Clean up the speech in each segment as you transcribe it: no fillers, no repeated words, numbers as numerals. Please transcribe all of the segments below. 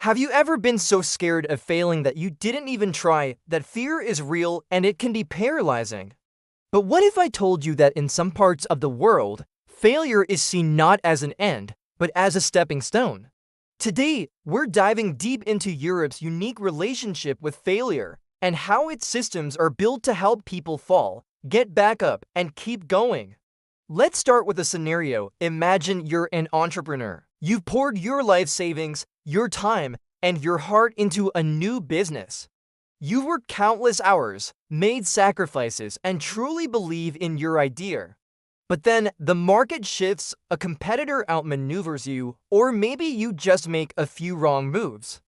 Have you ever been so scared of failing that you didn't even try? That fear is real and it can be paralyzing. But what if I told you that in some parts of the world, failure is seen not as an end, but as a stepping stone? Today, we're diving deep into Europe's unique relationship with failure and how its systems are built to help people fall, get back up, and keep going. Let's start with a scenario. Imagine you're an entrepreneur. You've poured your life savings, your time, and your heart into a new business. You've worked countless hours, made sacrifices, and truly believe in your idea. But then the market shifts, a competitor outmaneuvers you, or maybe you just make a few wrong moves.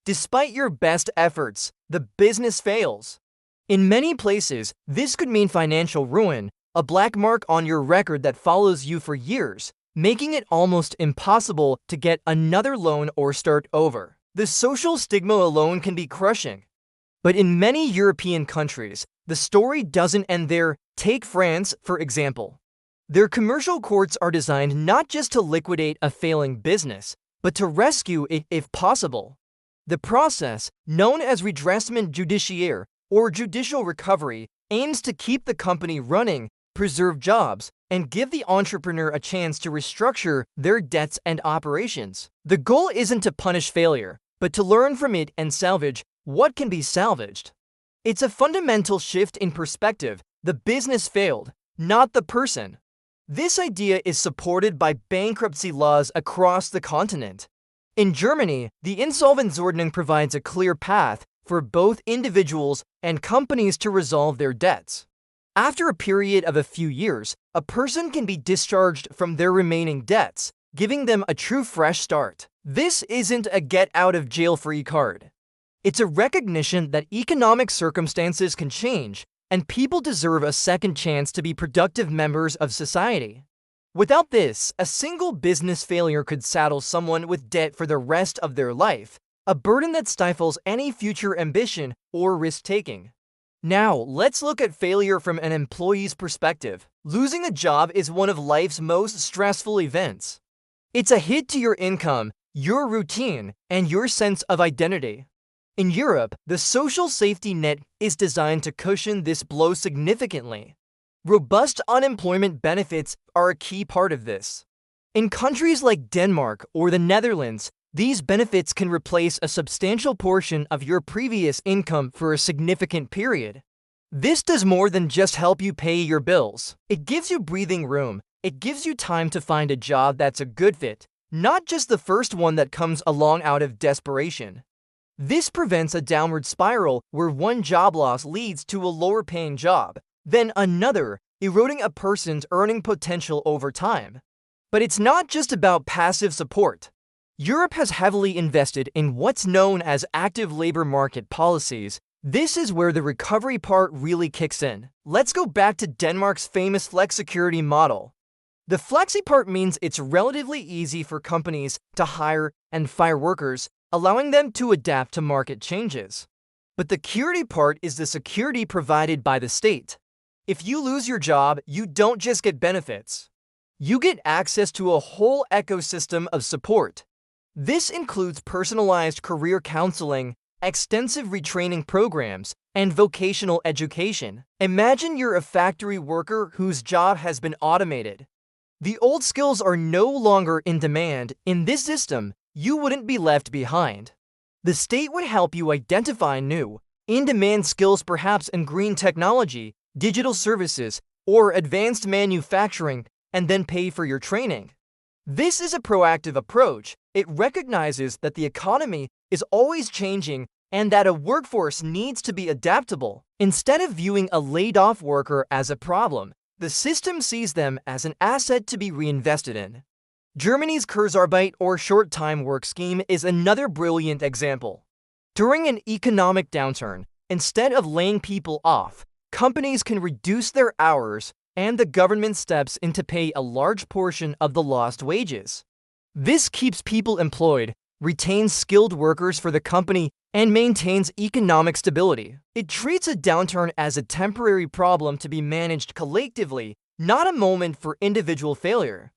Despite your best efforts, the business fails. In many places, this could mean financial ruin, a black mark on your record that follows you for years, making it almost impossible to get another loan or start over. The social stigma alone can be crushing. But in many European countries, the story doesn't end there. Take France, for example. Their commercial courts are designed not just to liquidate a failing business, but to rescue it if possible. The process, known as redressement judiciaire or judicial recovery, aims to keep the company running, preserve jobs, and give the entrepreneur a chance to restructure their debts and operations. The goal isn't to punish failure, but to learn from it and salvage what can be salvaged. It's a fundamental shift in perspective. The business failed, not the person. This idea is supported by bankruptcy laws across the continent. In Germany, the Insolvenzordnung provides a clear path for both individuals and companies to resolve their debts. After a period of a few years, a person can be discharged from their remaining debts, giving them a true fresh start. This isn't a get-out-of-jail-free card. It's a recognition that economic circumstances can change, and people deserve a second chance to be productive members of society. Without this, a single business failure could saddle someone with debt for the rest of their life, a burden that stifles any future ambition or risk-taking. Now, let's look at failure from an employee's perspective. Losing a job is one of life's most stressful events. It's a hit to your income, your routine, and your sense of identity. In Europe, the social safety net is designed to cushion this blow significantly. Robust unemployment benefits are a key part of this. In countries like Denmark or the Netherlands, these benefits can replace a substantial portion of your previous income for a significant period. This does more than just help you pay your bills. It gives you breathing room. It gives you time to find a job that's a good fit, not just the first one that comes along out of desperation. This prevents a downward spiral where one job loss leads to a lower-paying job, then another, eroding a person's earning potential over time. But it's not just about passive support. Europe has heavily invested in what's known as active labor market policies. This is where the recovery part really kicks in. Let's go back to Denmark's famous flexicurity model. The flexi part means it's relatively easy for companies to hire and fire workers, allowing them to adapt to market changes. But the curity part is the security provided by the state. If you lose your job, you don't just get benefits. You get access to a whole ecosystem of support. This includes personalized career counseling, extensive retraining programs, and vocational education. Imagine you're a factory worker whose job has been automated. The old skills are no longer in demand. In this system, you wouldn't be left behind. The state would help you identify new, in-demand skills, perhaps in green technology, digital services, or advanced manufacturing, and then pay for your training. This is a proactive approach. It recognizes that the economy is always changing and that a workforce needs to be adaptable. Instead of viewing a laid-off worker as a problem, the system sees them as an asset to be reinvested in. Germany's Kurzarbeit or short-time work scheme is another brilliant example. During an economic downturn, instead of laying people off, companies can reduce their hours, and the government steps in to pay a large portion of the lost wages. This keeps people employed, retains skilled workers for the company, and maintains economic stability. It treats a downturn as a temporary problem to be managed collectively, not a moment for individual failure.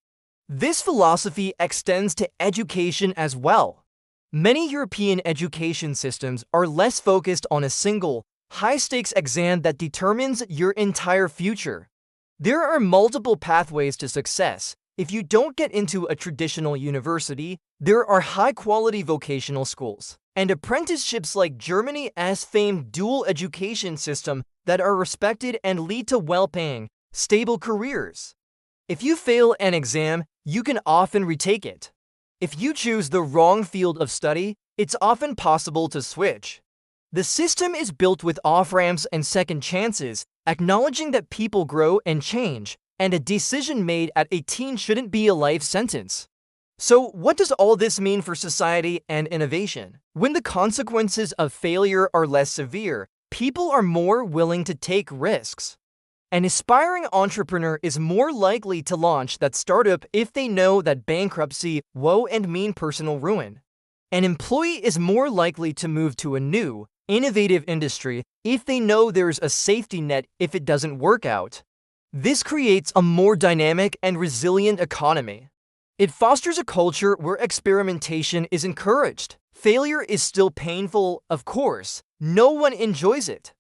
This philosophy extends to education as well. Many European education systems are less focused on a single, high-stakes exam that determines your entire future. There are multiple pathways to success. If you don't get into a traditional university, there are high-quality vocational schools and apprenticeships like Germany's famed dual education system that are respected and lead to well-paying, stable careers. If you fail an exam, you can often retake it. If you choose the wrong field of study, it's often possible to switch. The system is built with off-ramps and second chances, acknowledging that people grow and change, and a decision made at 18 shouldn't be a life sentence. So, what does all this mean for society and innovation? When the consequences of failure are less severe, people are more willing to take risks. An aspiring entrepreneur is more likely to launch that startup if they know that bankruptcy won't mean personal ruin. An employee is more likely to move to a new, innovative industry if they know there's a safety net if it doesn't work out. This creates a more dynamic and resilient economy. It fosters a culture where experimentation is encouraged. Failure is still painful, of course. No one enjoys it.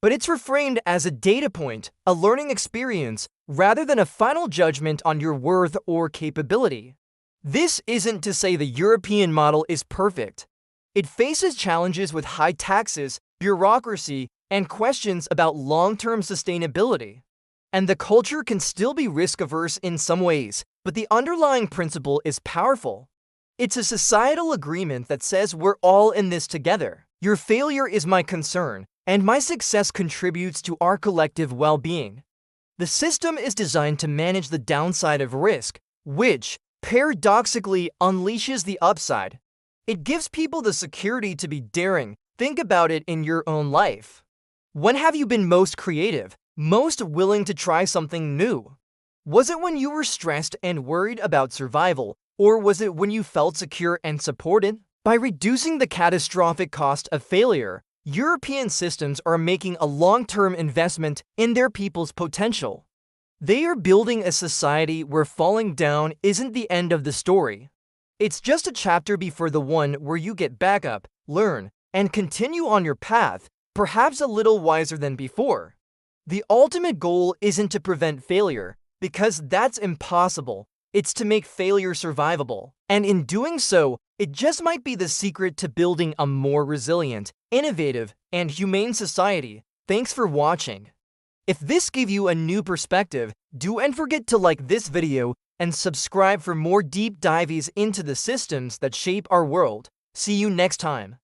But it's reframed as a data point, a learning experience, rather than a final judgment on your worth or capability. This isn't to say the European model is perfect. It faces challenges with high taxes, bureaucracy, and questions about long-term sustainability. And the culture can still be risk-averse in some ways, but the underlying principle is powerful. It's a societal agreement that says we're all in this together. Your failure is my concern, and my success contributes to our collective well-being. The system is designed to manage the downside of risk, which, paradoxically, unleashes the upside. It gives people the security to be daring. Think about it in your own life. When have you been most creative, most willing to try something new? Was it when you were stressed and worried about survival, or was it when you felt secure and supported? By reducing the catastrophic cost of failure, European systems are making a long-term investment in their people's potential. They are building a society where falling down isn't the end of the story. It's just a chapter before the one where you get back up, learn, and continue on your path, perhaps a little wiser than before. The ultimate goal isn't to prevent failure, because that's impossible. It's to make failure survivable. And in doing so, it just might be the secret to building a more resilient, innovative, and humane society. Thanks for watching. If this gave you a new perspective, don't forget to like this video and subscribe for more deep dives into the systems that shape our world. See you next time.